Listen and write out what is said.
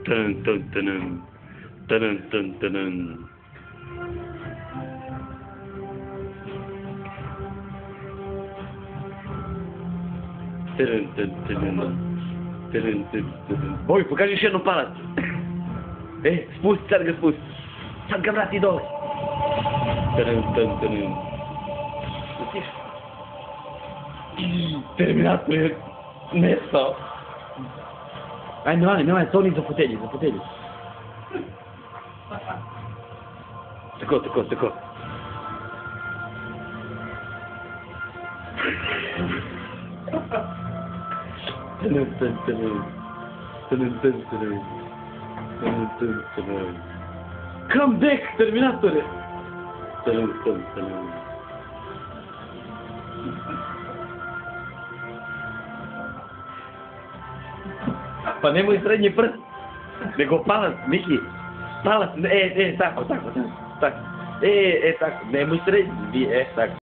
Tadam, tadam, tadam. Tadam, tadam, tadam. Tadam, tadam, tadam. Tadam, tadam, tadam. Ой, покажи еще одну палец. Спусти, Сарга, спусти. Сарга, брат, и долу. Tadam, tadam, tadam. Спустишь? Терминатор не стал. Ай, Милане, тони за фотели. Тако. Come back, Terminator! Pa nemoj srednji prst, nego palac, Miki. Palac, tako. Tako, nemoj srednji, tako.